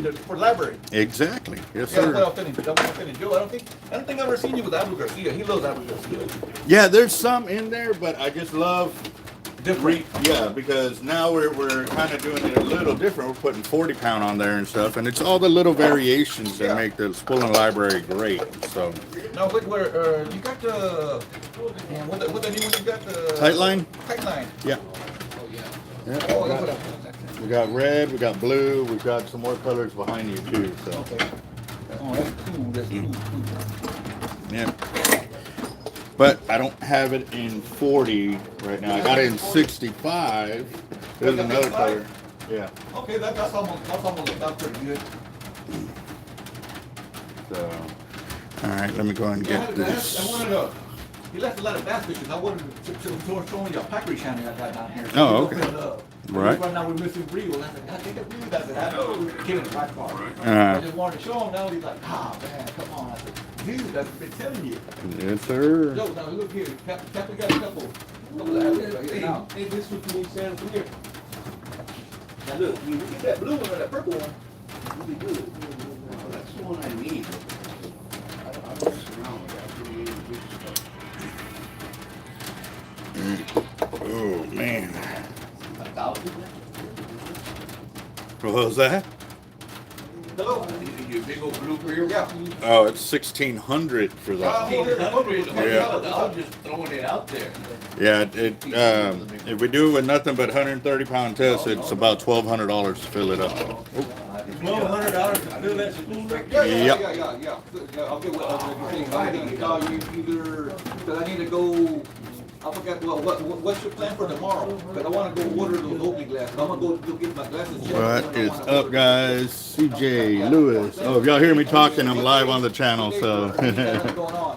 for the library. Exactly. Yes, Yeah, sir. that's what I'm feeling. Joe, I don't think I've ever seen you with Abu Garcia. He loves Abu Garcia. Yeah, there's some in there, but I just love Different. yeah, because now we're kind of doing it a little different. We're putting 40 pound on there and stuff, and it's all the little variations that make the Spool library great. So Now, where you got the what the new one you got the tight line. Tight line. Yeah. Yeah. Oh, that's what We got red, we got blue, we've got some more colors behind you too. So okay. Oh, that's cool. That's cool. yeah. But I don't have it in 40 right now. I got it in 65. There's another color. Yeah. Okay, that's almost pretty good. So, all right, let me go ahead and get this. I wanted to. He left a lot of bass fishes. I wanted to show you a packery shiny I got down here. So Oh, okay. Right. Right now we're missing Bree. Well, I said, I think that's Bree. I said, I know. Give it a black bar. I just wanted to show him. Now he's like, ah, man, come on. I said, dude, I've been telling you. Yes, sir. Yo, now look here. Captain got a couple of hey, this one can we send from here. Now look, you get that blue one or that purple one. Really good. Well, that's the one I need. I don't surround with that. Oh, man. 1,000? What was that? Hello. Your big old blue for your Yeah. Oh, it's 1,600 for that. Oh, Yeah. I was just throwing it out there. Yeah, if we do it with nothing but 130-pound test, it's about $1,200 to fill it up. $1,200 to fill that spool? Yeah. I'll get what I need to call you either, because I need to go, I forgot, well, what's your plan for tomorrow? Because I want to go water those Oakley glasses. I'm going to go get my glasses checked. What is up, guys? CJ Lewis. Oh, if y'all hear me talking, I'm live on the channel, so.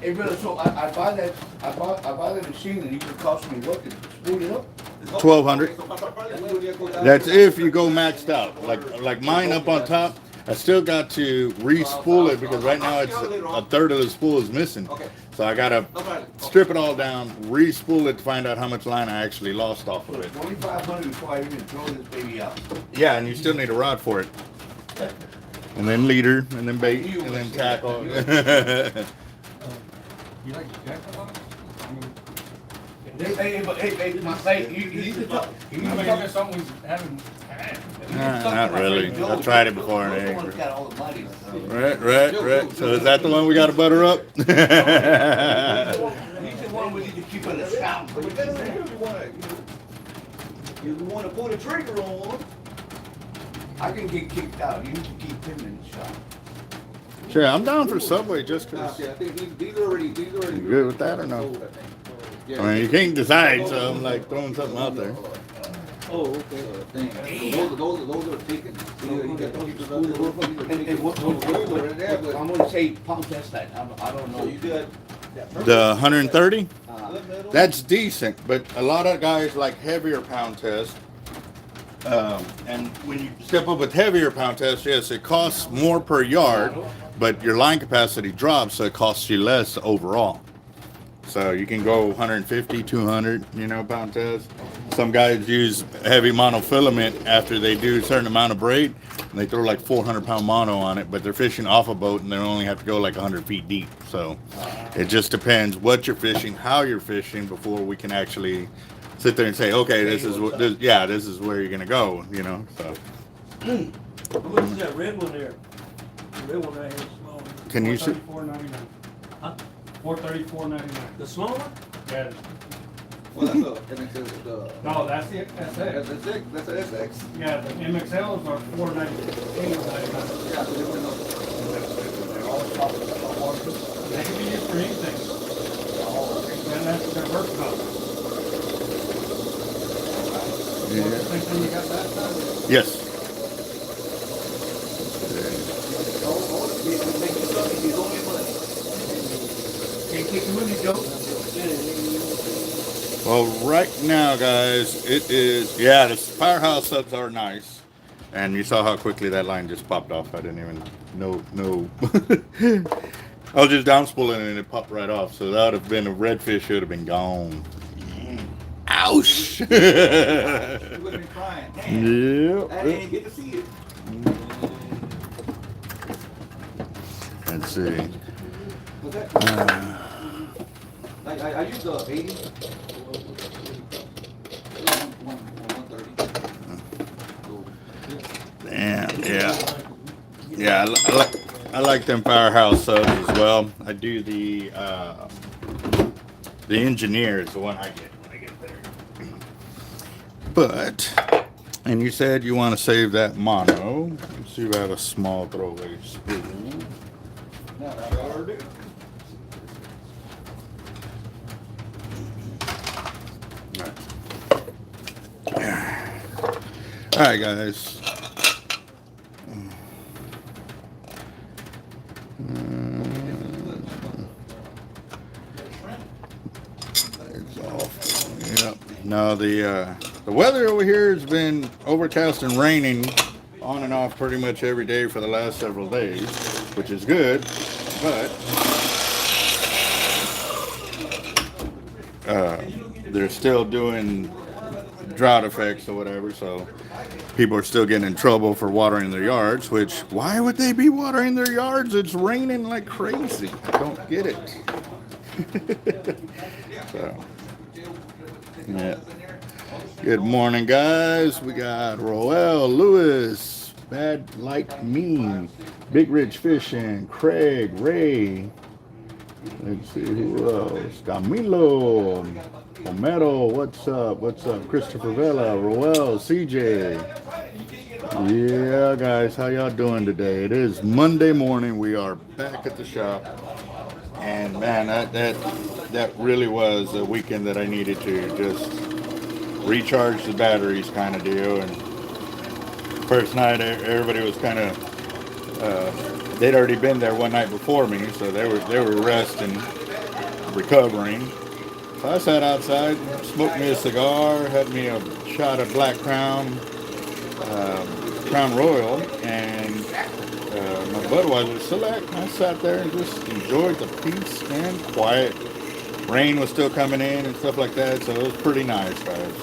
Hey, brother, so I buy that machine and you can cost me what to spool it up? 1,200. That's if you go maxed out. Like mine up on top, I still got to re-spool it because right now it's a third of the spool is missing. So I gotta strip it all down, re-spool it to find out how much line I actually lost off of it. 2,500 before I even throw this baby out. Yeah, and you still need a rod for it. And then leader, and then bait, and then tackle. You like the jacket on it? Hey, you can talk. You can talk something we haven't had. Not really. I tried it before and it ain't One's got all the money. Right. So is that the one we got to butter up? He's the one we need to keep in the sound. You want to pull the trigger on. I can get kicked out. You can keep him in the shop. Sure, I'm down for Subway just because. I think these are already. You good with that or no? I mean, you can't decide, so I'm like throwing something out there. Oh, okay. Those are taken. You got those I'm going to say pound test that. I don't know. you got The 130? That's decent, but a lot of guys like heavier pound test. And when you step up with heavier pound test, yes, it costs more per yard, but your line capacity drops, so it costs you less overall. So you can go 150, 200, pound test. Some guys use heavy monofilament after they do a certain amount of braid, and they throw like 400-pound mono on it, but they're fishing off a boat, and they only have to go like 100 feet deep. So it just depends what you're fishing, how you're fishing, before we can actually sit there and say, okay, this is where you're gonna go, So How much is that red one there? The red one right here, small. Can you see? $434.99. Huh? $434.99. The small one? Yeah. Well, that's the. No, that's the SX. That's an SX. Yeah, the MXLs are $498.99. Yeah, so different. They can be used for anything. And that's their versatile. Same thing you got that time? Yes. Well, right now, guys, it is, the Firehouse subs are nice. And you saw how quickly that line just popped off. I didn't even know. I was just down spooling and it popped right off. So that would have been a redfish, should have been gone. Ouch! You would have been crying. Yeah. I didn't get to see it. Let's see. Was that? I used the 80. 130. Damn, yeah. Yeah, I like them Firehouse subs as well. I do the engineer is the one I get when I get there. But, and you said you want to save that mono. Let's see if I have a small throwaway spoon. All right, guys. It's off. Yep. No, the weather over here has been overcast and raining on and off pretty much every day for the last several days, which is good, but they're still doing drought effects or whatever, so people are still getting in trouble for watering their yards, which, why would they be watering their yards? It's raining like crazy. I don't get it. So, yeah. Good morning, guys. We got Roel, Lewis, Bad Like Me, Big Rich Fishing, Craig, Ray. Let's see who else. Camilo, Homero, what's up? What's up? Christopher Vela, Roel, CJ. Yeah, guys, how y'all doing today? It is Monday morning. We are back at the shop, and man, that really was a weekend that I needed to just recharge the batteries, kind of deal. And first night, everybody was kind of they'd already been there one night before me, so they were resting, recovering. So I sat outside, smoked me a cigar, had me a shot of Black Crown Royal, and my Budweiser Select. I sat there and just enjoyed the peace and quiet. Rain was still coming in and stuff like that, so it was pretty nice, guys.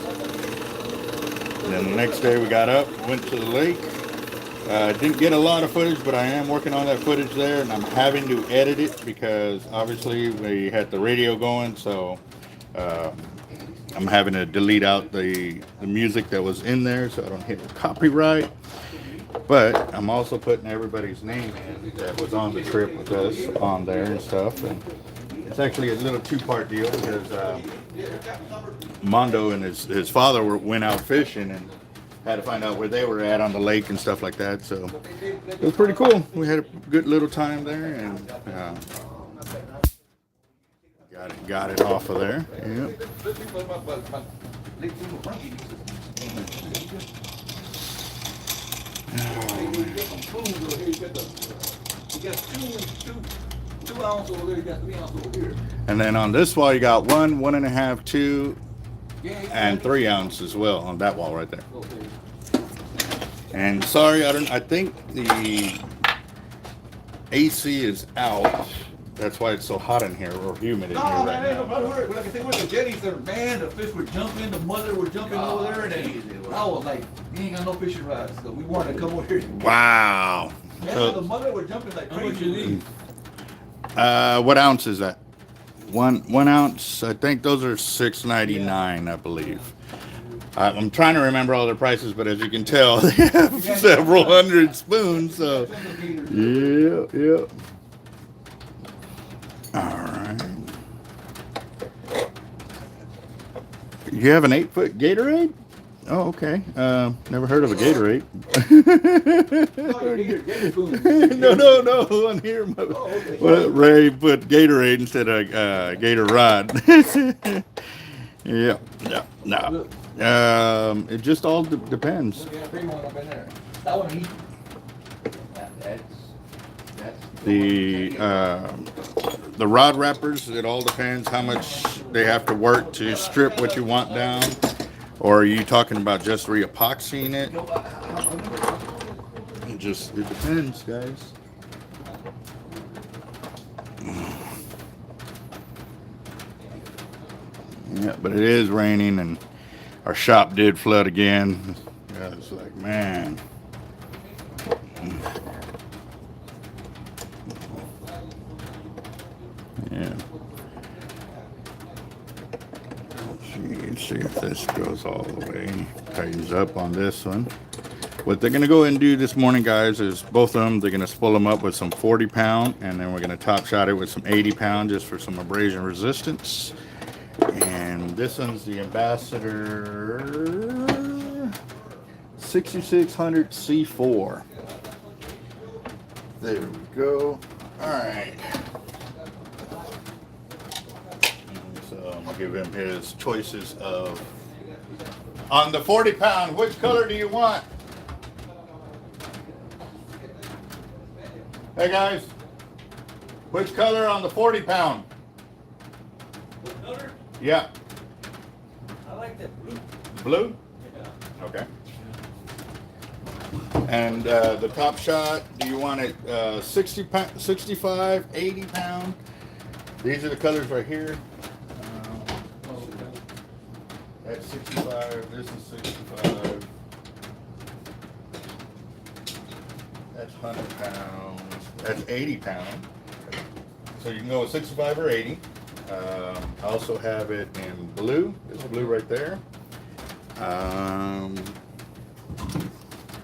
And then the next day we got up, went to the lake. Didn't get a lot of footage, but I am working on that footage there, and I'm having to edit it because obviously we had the radio going, so I'm having to delete out the music that was in there so I don't hit copyright. But I'm also putting everybody's name in that was on the trip with us on there and stuff. And it's actually a little two-part deal because Mondo and his father went out fishing and had to find out where they were at on the lake and stuff like that. So it was pretty cool. We had a good little time there, and got it off of there. Yep. And then on this wall you got 1, 1.5, 2, and 3 ounce as well on that wall right there. And sorry, I think the AC is out. That's why it's so hot in here, or humid in here right now. Like I said, with the jetties there, man, the fish were jumping, the mother were jumping over there, and I was like, you ain't got no fishing rods, so we wanted to come over here. Wow. Man, So, the mother were jumping like crazy. what ounce is that? One ounce. I think those are $6.99, I believe. I'm trying to remember all their prices, but as you can tell, they have several hundred spoons. So, yeah. All right. You have an 8-foot Gatorade? Oh, okay. Never heard of a Gatorade. No. On here, well, Ray put Gatorade instead of Gator Rod. Yeah. No. It just all depends. The rod wrappers, it all depends how much they have to work to strip what you want down. Or are you talking about just re-epoxying it? It depends, guys. Yeah, but it is raining and our shop did flood again. Yeah, it's like, man. Let's see if this goes all the way. Tightens up on this one. What they're going to go ahead and do this morning, guys, is both of them, they're going to spool them up with some 40-pound, and then we're going to top shot it with some 80-pound just for some abrasion resistance. And this one's the Ambassador 6600 C4. There we go. All right. So I'm going to give him his choices of, on the 40-pound, which color do you want? Hey guys, which color on the 40-pound? What color? Yeah. I like that blue. Blue? Yeah. Okay. And the top shot, do you want it 60 pound, 65, 80 pound? These are the colors right here. That's 65, this is 65. That's 100 pounds. That's 80 pound. So you can go with 65 or 80. I also have it in blue. This blue right there.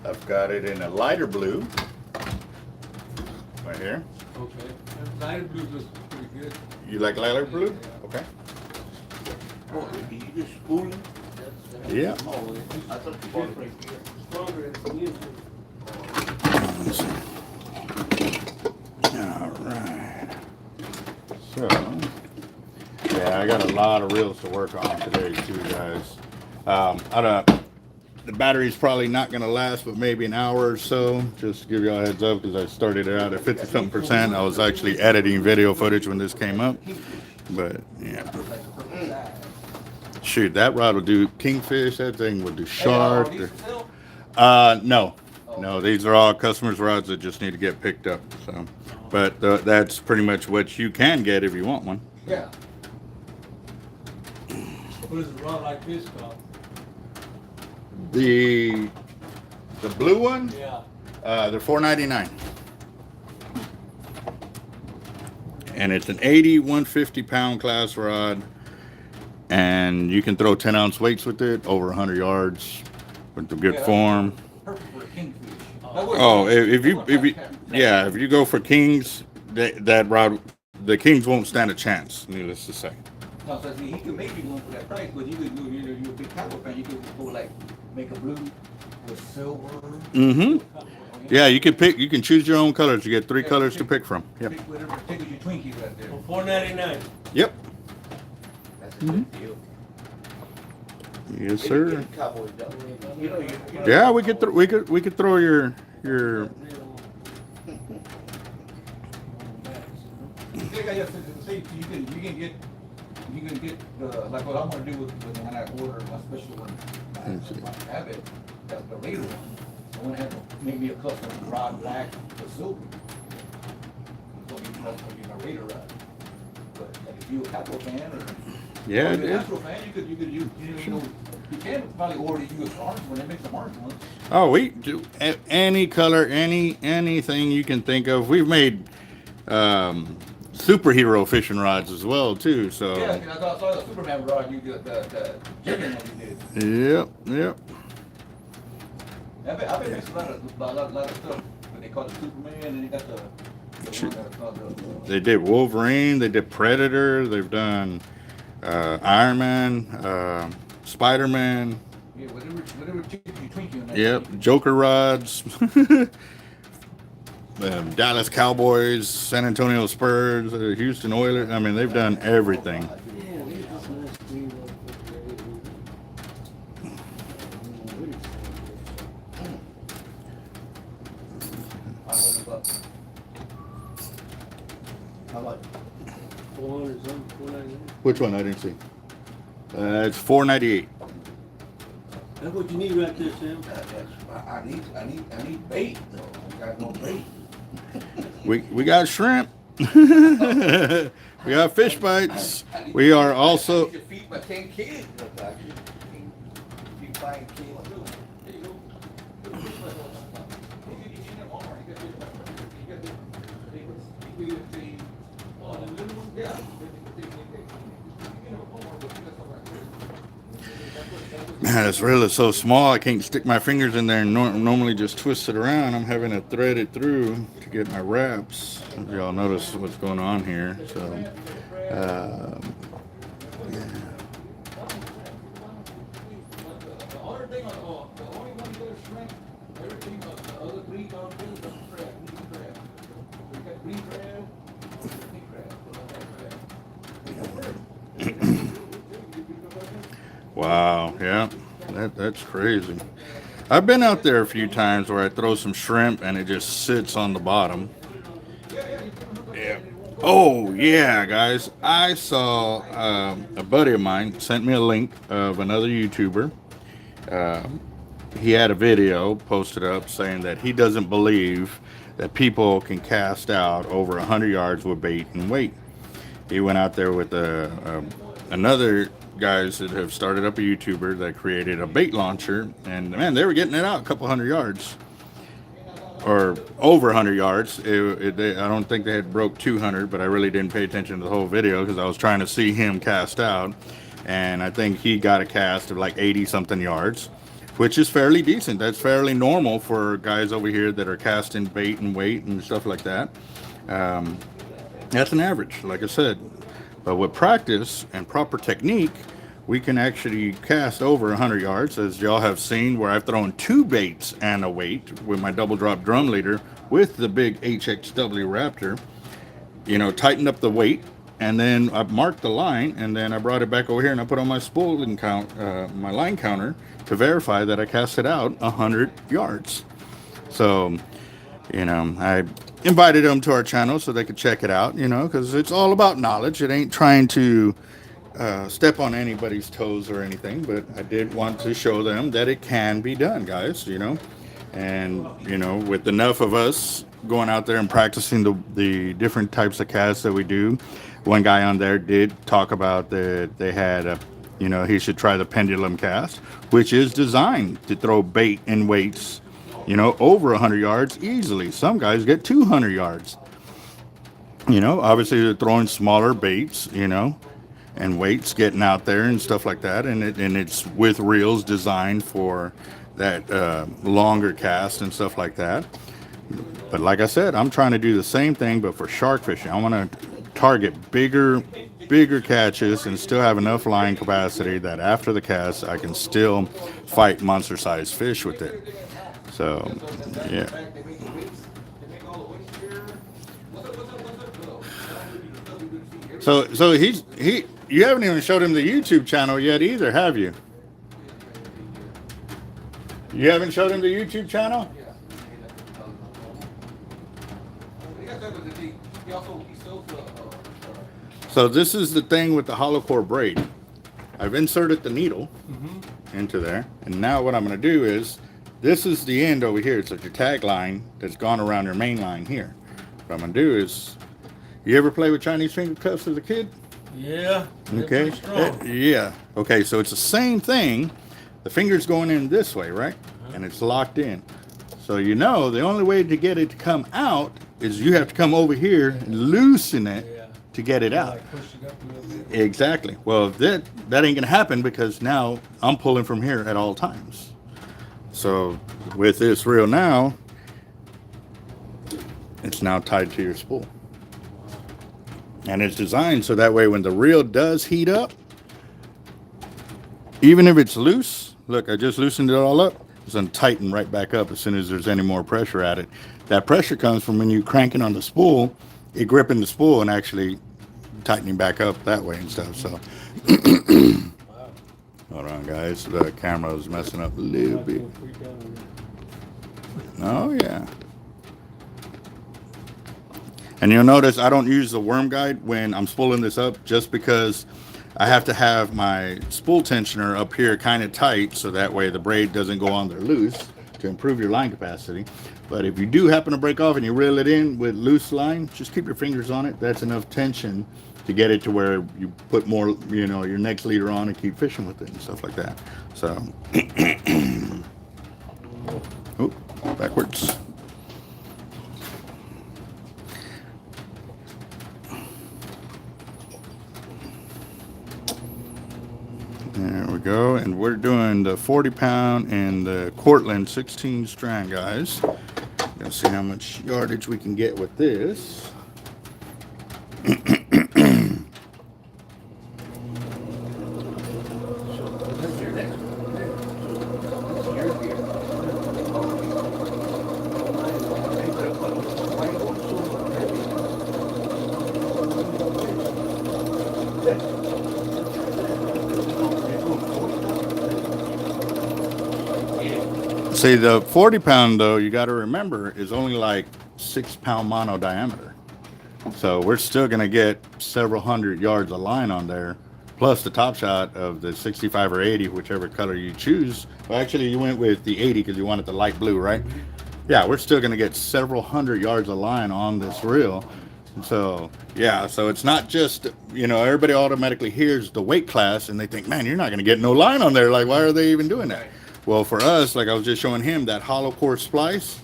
I've got it in a lighter blue. Right here. Okay. Lighter blue looks pretty good. You like lighter blue? Okay. Oh, did you just spool it? Yeah. Oh, I thought you bought it right here. Stronger than usual. Let's see. All right. So, yeah, I got a lot of reels to work on today too, guys. I don't. The battery's probably not going to last, but maybe an hour or so. Just to give you all a heads up, because I started it out at 50-something%. I was actually editing video footage when this came up, but yeah. Shoot, that rod will do kingfish. That thing will do shark. No, these are all customers' rods that just need to get picked up. So, but that's pretty much what you can get if you want one. Yeah. What is a rod like this called? The blue one, Yeah. they're $4.99, and it's an 80 150-pound class rod, and you can throw 10-ounce weights with it over 100 yards with the good form. Perfect for a kingfish. Oh, if you go for kings, that rod, the kings won't stand a chance. Needless to say. No, so he could make you one for that price, but you could do, you're a big cowboy fan, you could go like, make a blue with silver. Mm-hmm. Yeah, you can pick, you can choose your own colors. You get 3 colors to pick from. Yep. Pick whatever tickles your Twinkie right there. For $4.99. Yep. That's a good deal. Yes, sir. Cowboy duck. You know, Yeah, we could throw your. I think I just say you can get like what I'm gonna do with when I order my special one. I have it, that's the later one. I want to have maybe a custom rod black or silver. It's gonna be my radar rod. But like if you're a cowboy fan or Yeah, a it is. natural fan, you could you can probably order you an orange one. They make some orange ones. Oh, we do any color, anything you can think of. We've made superhero fishing rods as well too. So. Yeah, I saw the Superman rod you did, the Jimmy one you did. Yep. I bet there's a lot of stuff. But they call it Superman, and they got the one that are called They did Wolverine. They did Predator. They've done Iron Man, Spider-Man. yeah, whatever tickles you Twinkie on that. Yep, Joker rods. Dallas Cowboys, San Antonio Spurs, Houston Oilers. I mean, they've done everything. How much? 400 something, 499. Which one? I didn't see. It's $4.98. That's what you need right there, Sam. I need bait though. I got no bait. We got shrimp. We got fish bites. We are also. I need to feed my 10 kids. Look, I keep buying kids too. There you go. This reel is so small I can't stick my fingers in there and normally just twist it around. I'm having to thread it through to get my wraps. If y'all notice what's going on here. So, yeah. Wow, yeah, that's crazy. I've been out there a few times where I throw some shrimp and it just sits on the bottom. Yeah. Oh, yeah, guys. I saw a buddy of mine sent me a link of another YouTuber. He had a video posted up saying that he doesn't believe that people can cast out over 100 yards with bait and weight. He went out there with another guys that have started up a YouTuber that created a bait launcher, and man, they were getting it out a couple 100 yards or over 100 yards. I don't think they had broke 200, but I really didn't pay attention to the whole video because I was trying to see him cast out, and I think he got a cast of like 80 something yards, which is fairly decent. That's fairly normal for guys over here that are casting bait and weight and stuff like that. That's an average, like I said. But with practice and proper technique, we can actually cast over 100 yards, as y'all have seen, where I've thrown 2 baits and a weight with my double drop drum leader with the big HXW Raptor. You know, tightened up the weight, and then I marked the line, and then I brought it back over here and I put on my spool and my line counter to verify that I casted out 100 yards. So, you know, I invited them to our channel so they could check it out, you know, because it's all about knowledge. It ain't trying to step on anybody's toes or anything, but I did want to show them that it can be done, guys, you know. And, you know, with enough of us going out there and practicing the different types of casts that we do, one guy on there did talk about that they had a, you know, he should try the pendulum cast, which is designed to throw bait and weights, you know, over 100 yards easily. Some guys get 200 yards. You know, obviously they're throwing smaller baits, you know, and weights getting out there and stuff like that. And it's with reels designed for that longer cast and stuff like that. But like I said, I'm trying to do the same thing, but for shark fishing. I want to target bigger catches and still have enough line capacity that after the cast, I can still fight monster-sized fish with it. So, yeah. So you haven't even showed him the YouTube channel yet either, have you? You haven't showed him the YouTube channel? So this is the thing with the hollow core braid. I've inserted the needle into there, and now what I'm going to do is, this is the end over here. It's like your tag line that's gone around your main line here. What I'm going to do is, you ever play with Chinese finger cuffs as a kid? Yeah. Okay. Yeah. Okay, so it's the same thing. The finger's going in this way, right? And it's locked in. So you know the only way to get it to come out is you have to come over here and loosen it to get it out. Like push it up a little bit. Exactly. Well, that ain't gonna happen because now I'm pulling from here at all times. So with this reel now, it's now tied to your spool. And it's designed so that way when the reel does heat up, even if it's loose, look, I just loosened it all up, it's gonna tighten right back up as soon as there's any more pressure at it. That pressure comes from when you cranking on the spool, it gripping the spool and actually tightening back up that way and stuff. So hold on, guys, the camera is messing up a little bit. Oh yeah. And you'll notice I don't use the worm guide when I'm spooling this up, just because I have to have my spool tensioner up here kind of tight so that way the braid doesn't go on there loose to improve your line capacity. But if you do happen to break off and you reel it in with loose line, just keep your fingers on it. That's enough tension to get it to where you put more, you know, your next leader on and keep fishing with it and stuff like that. So, oh, backwards. There we go. And we're doing the 40 pound and the Cortland 16 strand, guys. Let's see how much yardage we can get with this. See, the 40 pound though, you got to remember, is only like 6 pound mono diameter. So we're still going to get several hundred yards of line on there, plus the top shot of the 65 or 80, whichever color you choose. Well, actually, you went with the 80 because you wanted the light blue, right? Yeah, we're still going to get several hundred yards of line on this reel. So, yeah, so it's not just, you know, everybody automatically hears the weight class and they think, man, you're not going to get no line on there. Like, why are they even doing that? Well, for us, like I was just showing him, that hollow core splice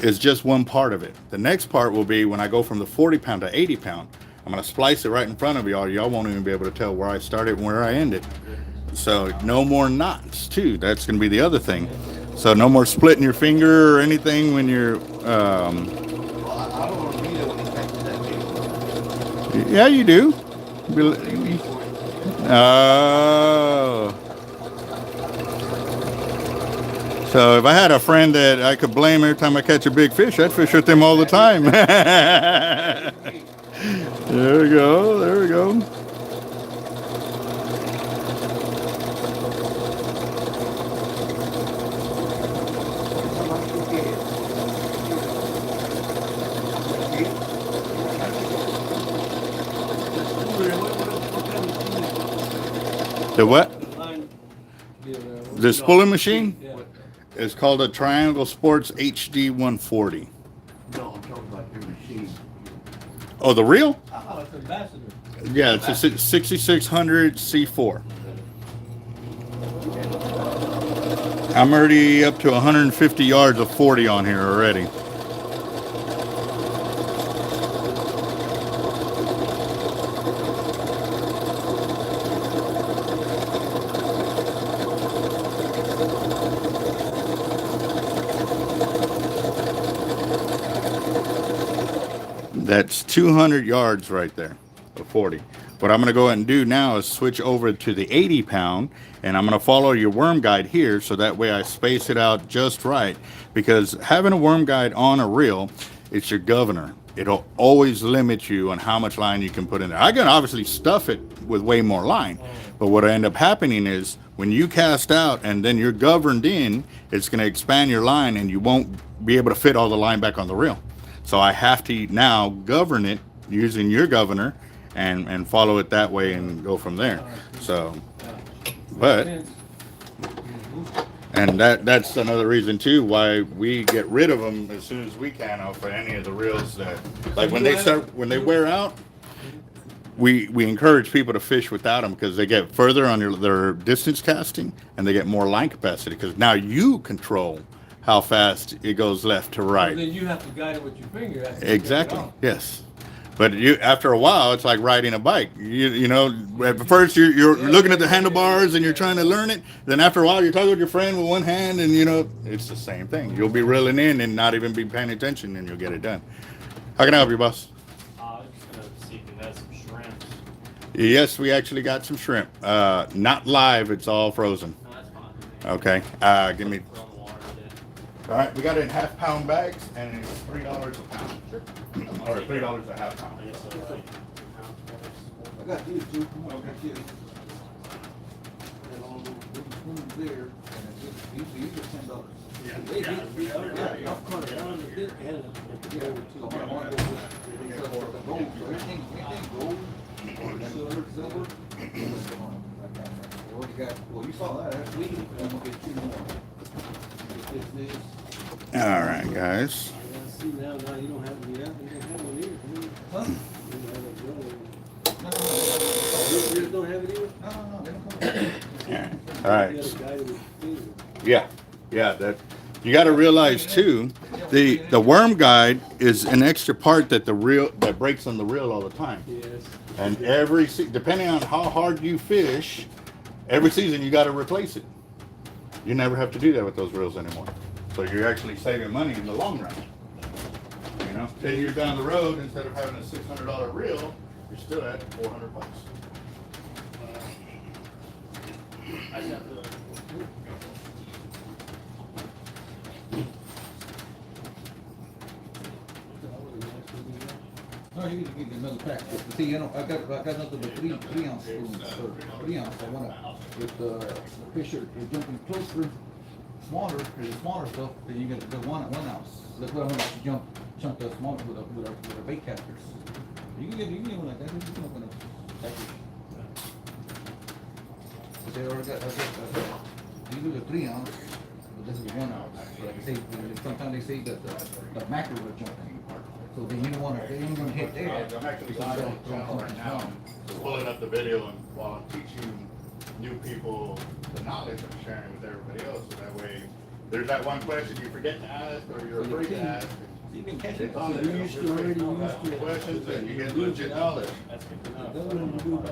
is just one part of it. The next part will be when I go from the 40 pound to 80 pound. I'm going to splice it right in front of y'all. Y'all won't even be able to tell where I started and where I ended. So no more knots, too. That's going to be the other thing. So no more splitting your finger or anything when you're... I don't want to be there when he catches that big. Yeah, you do. Oh. So if I had a friend that I could blame every time I catch a big fish, I'd fish with them all the time. There we go. There we go. The what? The spooling machine? It's called a Triangle Sports HD 140. No, I'm talking about your machine. Oh, the reel? Oh, it's Ambassador. Yeah, it's a 6600 C4. I'm already up to 150 yards of 40 on here already. That's 200 yards right there, of 40. What I'm going to go ahead and do now is switch over to the 80 pound, and I'm going to follow your worm guide here, so that way I space it out just right. Because having a worm guide on a reel, it's your governor. It'll always limit you on how much line you can put in there. I can obviously stuff it with way more line, but what will end up happening is when you cast out and then you're governed in, it's going to expand your line and you won't be able to fit all the line back on the reel. So I have to now govern it using your governor and follow it that way and go from there. So, but, and that's another reason too why we get rid of them as soon as we can off of any of the reels that, like when they wear out, we encourage people to fish without them because they get further on their distance casting and they get more line capacity because now you control how fast it goes left to right. Then you have to guide it with your finger. Exactly. Yes. But after a while, it's like riding a bike. You know, at first you're looking at the handlebars and you're trying to learn it. Then after a while, you're talking with your friend with one hand, and you know it's the same thing. You'll be reeling in and not even be paying attention, and you'll get it done. How can I help you, boss? Just gonna see if you had some shrimp. Yes, we actually got some shrimp. Not live. It's all frozen. No, that's fine. Okay. Give me. Throw in the water with it. All right, we got it in half-pound bags, and it's $3 a pound. Sure. Or $3 a half pound. I guess so, like, I got these two. Okay. There, and these are $10. Well, you saw that. We gonna get two more. All right, guys. See, now you don't have any, you don't have one either. Huh? You don't have it either? No, they don't come. All right. You gotta guide it with your finger. Yeah. That you got to realize too. The worm guide is an extra part that that breaks on the reel all the time. Yes. And depending on how hard you fish, every season you got to replace it. You never have to do that with those reels anymore. So you're actually saving money in the long run. You know, 10 years down the road, instead of having a $600 reel, you're still at $400. I just have to. No, you can get another pack. But see, you know, I got nothing but 3 ounce spoons. So 3 ounce, I wanna, if the fish are jumping closer, smaller, cause the smaller stuff, then you get the 1 ounce. That's what I'm gonna chunk the smaller with a bait catchers. You can get one like that, you can open a package. But they already got, you do the 3 ounce, but this is 1 ounce. So like I say, sometimes they say that the mackerel are jumping. So then you don't wanna, they ain't gonna hit there. I'm actually right now, pulling up the video and while I'm teaching new people the knowledge I'm sharing with everybody else, so that way there's that one question you forget to ask or you're afraid to ask. You can catch it. It's on there. You used to already used to Questions and you get legit knowledge. That's good to know.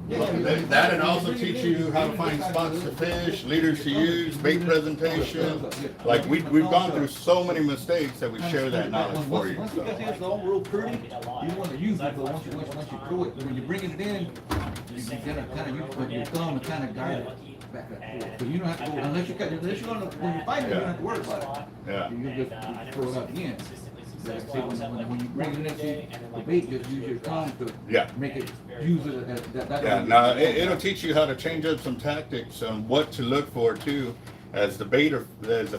That and also teach you how to find spots to fish, leaders to use, bait presentation. Like we've gone through so many mistakes that we share that knowledge for you. Once you got this all real pretty, you want to use it, but once you throw it, when you're bringing it in, you gotta kind of use it with your thumb and kind of guide it back and forth. So you don't have to go, unless you're when you fight it, you don't have to worry about it. Yeah. You just throw it out again. Like I said, when you bring it in, the bait, just use your tongue to make it, use it as that. Yeah, now it'll teach you how to change up some tactics on what to look for too. As the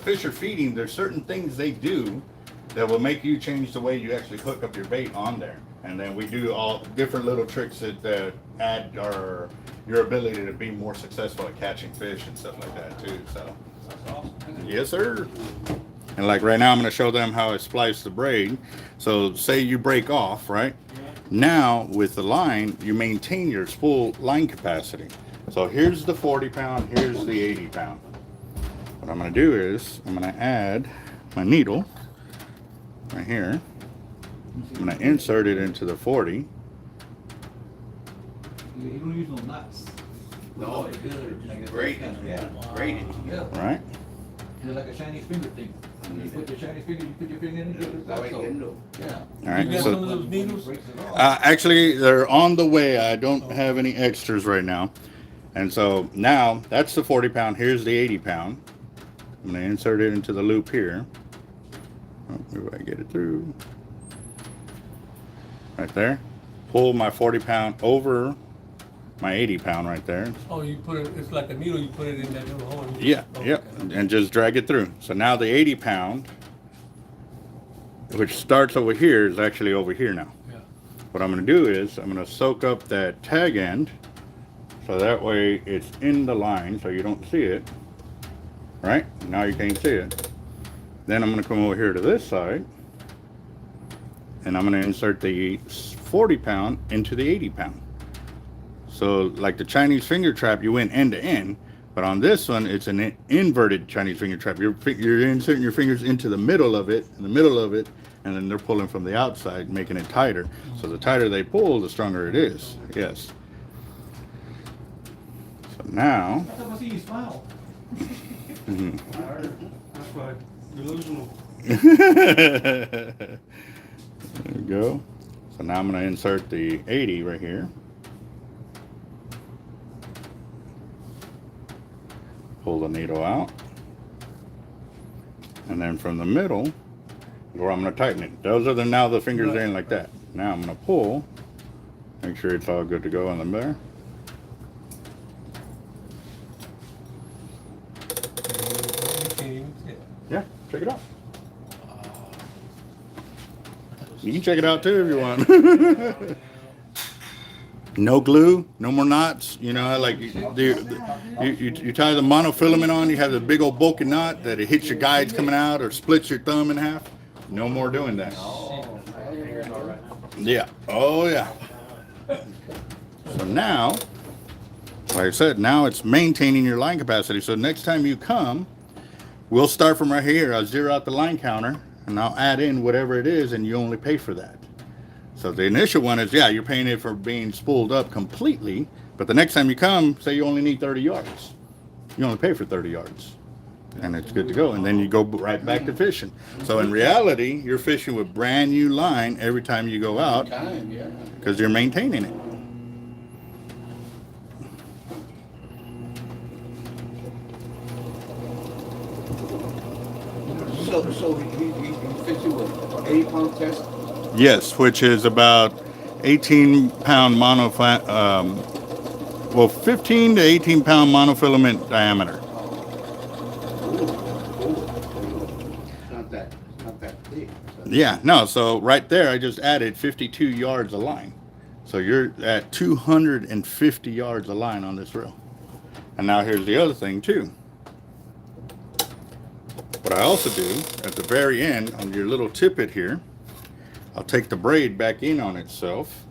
fish are feeding, there's certain things they do that will make you change the way you actually hook up your bait on there. And then we do all different little tricks that add your ability to be more successful at catching fish and stuff like that too. So, yes, sir. And like right now, I'm going to show them how I splice the braid. So say you break off, right? Now with the line, you maintain your spool line capacity. So here's the 40 pound, here's the 80 pound. What I'm going to do is I'm going to add my needle right here. I'm going to insert it into the 40. You don't use no nuts. No, it's good. Braided, yeah, braided. Yeah. Right? It's like a Chinese finger thing. You put your Chinese finger, you put your finger in it, it's like so. Yeah. All right. You got So, some of those needles? Breaks it off. actually, they're on the way. I don't have any extras right now. And so now that's the 40 pound. Here's the 80 pound. I'm going to insert it into the loop here. Oh, maybe I get it through. Right there. Pull my 40 pound over my 80 pound right there. Oh, you put it, it's like a needle, you put it in that little hole. Yeah, Oh, yep. okay. And just drag it through. So now the 80 pound, which starts over here, is actually over here now. Yeah. What I'm going to do is I'm going to soak up that tag end so that way it's in the line so you don't see it. Right? Now you can't see it. Then I'm going to come over here to this side and I'm going to insert the 40 pound into the 80 pound. So like the Chinese finger trap, you went end to end, but on this one, it's an inverted Chinese finger trap. You're inserting your fingers into the middle of it, and then they're pulling from the outside, making it tighter. So the tighter they pull, the stronger it is. Yes. So now. I thought I see you smile. That's why delusional. There we go. So now I'm going to insert the 80 right here. Pull the needle out. And then from the middle, where I'm going to tighten it. Those are now the fingers are in like that. Now I'm going to pull. Make sure it's all good to go on the there. You can't even see it. Yeah, check it out. You can check it out too if you want. No glue, no more knots. You know, like you tie the monofilament on, you have the big old bulky knot that it hits your guides coming out or splits your thumb in half. No more doing that. Yeah. Oh yeah. So now, like I said, now it's maintaining your line capacity. So next time you come, we'll start from right here. I'll zero out the line counter and I'll add in whatever it is and you only pay for that. So the initial one is, yeah, you're paying it for being spooled up completely, but the next time you come, say you only need 30 yards. You only pay for 30 yards. And it's good to go. And then you go right back to fishing. So in reality, you're fishing with brand new line every time you go out Time, yeah. because you're maintaining it. So he fishing with 80-pound test? Yes, which is about 18-pound well, 15 to 18-pound monofilament diameter. It's not that big. Yeah, no, so right there I just added 52 yards of line. So you're at 250 yards of line on this reel. And now here's the other thing too. What I also do at the very end on your little tippet here, I'll take the braid back in on itself.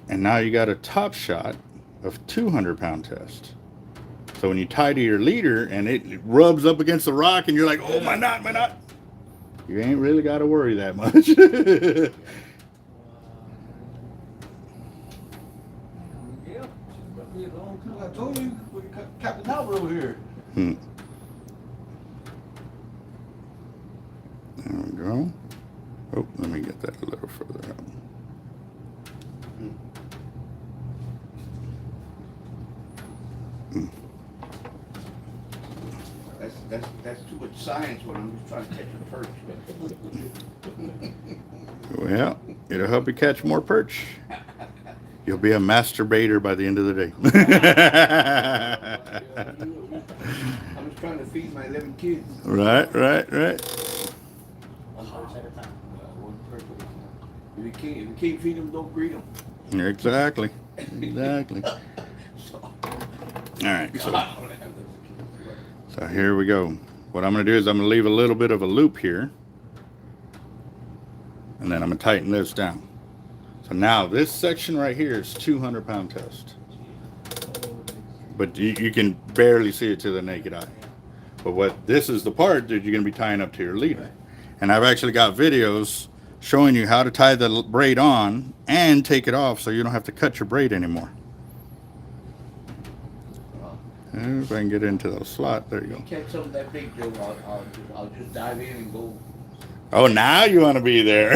And now you got a top shot of 200-pound test. So when you tie to your leader and it rubs up against the rock and you're like, oh, my knot, you ain't really got to worry that much. I told you, we got Captain Albert over here. There we go. Oh, let me get that a little further up. That's too much science when I'm just trying to catch a perch. Well, it'll help you catch more perch. You'll be a masturbator by the end of the day. I'm just trying to feed my 11 kids. Right. One perch at a time. One perch at a time. If you can't feed them, don't breed them. Exactly. So, All right. So here we go. What I'm going to do is I'm going to leave a little bit of a loop here. And then I'm going to tighten this down. So now this section right here is 200-pound test. But you can barely see it to the naked eye. But this is the part that you're going to be tying up to your leader. And I've actually got videos showing you how to tie the braid on and take it off so you don't have to cut your braid anymore. And if I can get into those slots, there you go. catch something that big, Joe, I'll just dive in and go. Oh, now you want to be there.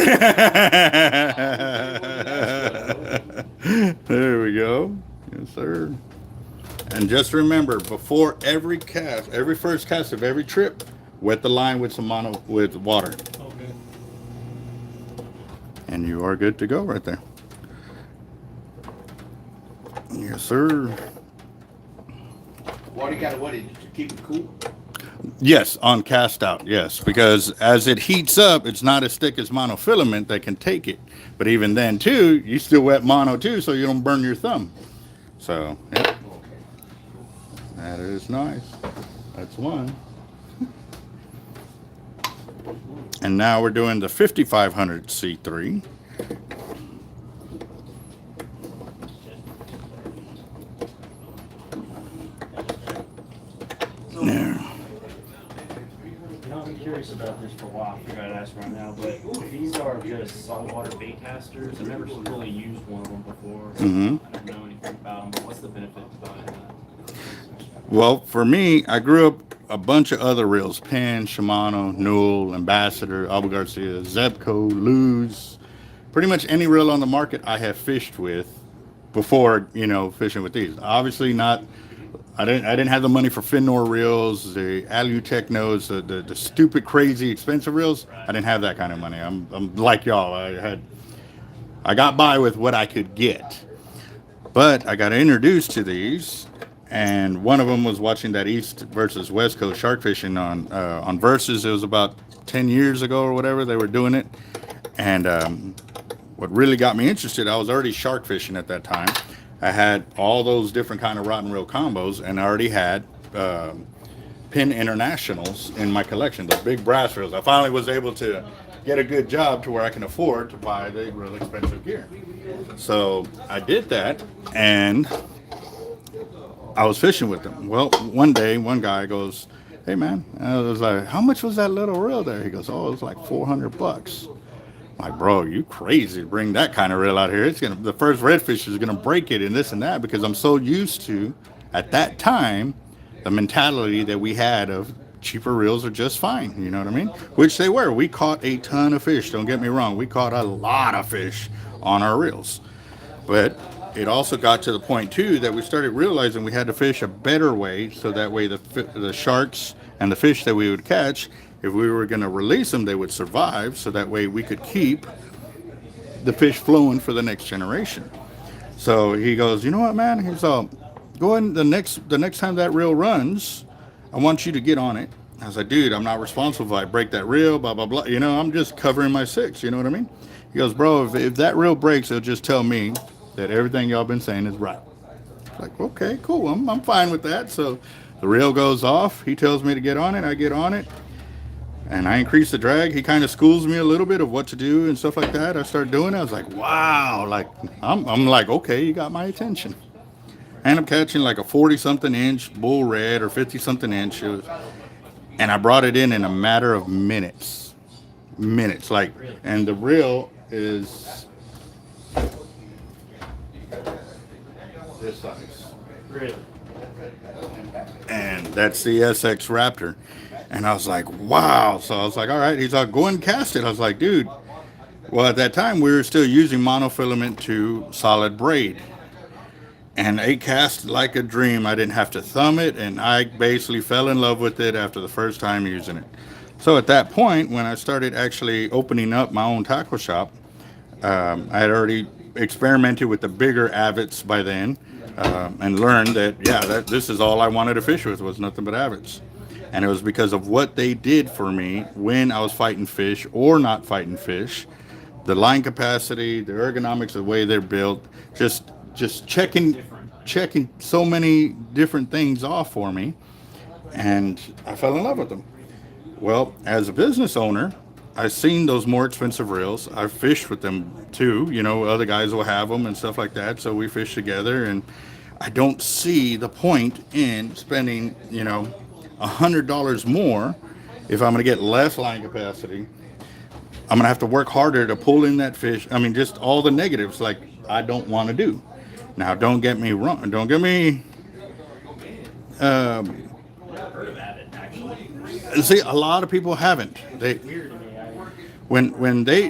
There we go. Yes, sir. And just remember, before every cast, every first cast of every trip, wet the line with some with water. Okay. And you are good to go right there. Yes, sir. Water you gotta wet it to keep it cool. Yes, on cast out, yes. Because as it heats up, it's not as thick as monofilament that can take it. But even then, too, you still wet mono, too, so you don't burn your thumb. So, yeah. That is nice. That's one. And now we're doing the 5500 C3. There. You know, I'm curious about this for a while. I figured I'd ask right now, but these are just saltwater bait casters. I've never really used one of them before. Mhm. I don't know anything about them, but what's the benefit of buying that? Well, for me, I grew up a bunch of other reels: Penn, Shimano, Newell, Ambassador, Garcias, Zebco, Luz. Pretty much any reel on the market I have fished with before, fishing with these. Obviously not. I didn't have the money for Finnor reels, the Alutech nodes, the stupid, crazy, expensive reels. I didn't have that kind of money. I'm like y'all. I got by with what I could get, but I got introduced to these. And one of them was watching that East versus West Coast shark fishing on Versus. It was about 10 years ago or whatever they were doing it. And what really got me interested, I was already shark fishing at that time. I had all those different kind of rod and reel combos, and I already had Penn Internationals in my collection, the big brass reels. I finally was able to get a good job to where I can afford to buy the real expensive gear. So I did that, and I was fishing with them. Well, one day, one guy goes, "Hey man," I was like, "How much was that little reel there?" He goes, "Oh, it was like $400." Like, bro, you crazy to bring that kind of reel out here. It's gonna, the first redfish is gonna break it and this and that, because I'm so used to, at that time, the mentality that we had of cheaper reels are just fine. You know what I mean? Which they were. We caught a ton of fish. Don't get me wrong. We caught a lot of fish on our reels. But it also got to the point too that we started realizing we had to fish a better way, so that way the sharks and the fish that we would catch, if we were going to release them, they would survive, so that way we could keep the fish flowing for the next generation. So he goes, you know what, man? He's all, go in the next time that reel runs, I want you to get on it. I was like, dude, I'm not responsible if I break that reel, blah, blah, blah. You know, I'm just covering my six. You know what I mean? He goes, bro, if that reel breaks, it'll just tell me that everything y'all been saying is right. Like, okay, cool. I'm fine with that. So the reel goes off. He tells me to get on it. I get on it. And I increase the drag. He kind of schools me a little bit of what to do and stuff like that. I start doing it. I was like, wow. Like, I'm like, okay, you got my attention. And I'm catching like a 40-something inch bull red or 50-something inch. And I brought it in a matter of minutes. Like, and the reel is this size. Really? And that's the SX Raptor. And I was like, wow. So I was like, all right. He's like, go and cast it. I was like, dude. Well, at that time, we were still using monofilament to solid braid. And it cast like a dream. I didn't have to thumb it. And I basically fell in love with it after the first time using it. So at that point, when I started actually opening up my own tackle shop, I had already experimented with the bigger avets by then, and learned that, yeah, this is all I wanted to fish with, was nothing but avets. And it was because of what they did for me when I was fighting fish or not fighting fish. The line capacity, the ergonomics, the way they're built, just checking so many different things off for me. And I fell in love with them. Well, as a business owner, I've seen those more expensive reels. I've fished with them too. You know, other guys will have them and stuff like that. So we fish together, and I don't see the point in spending, you know, $100 more if I'm going to get less line capacity. I'm going to have to work harder to pull in that fish. I mean, just all the negatives, like, I don't want to do. Now, don't get me wrong. Don't get me... see, a lot of people haven't. When they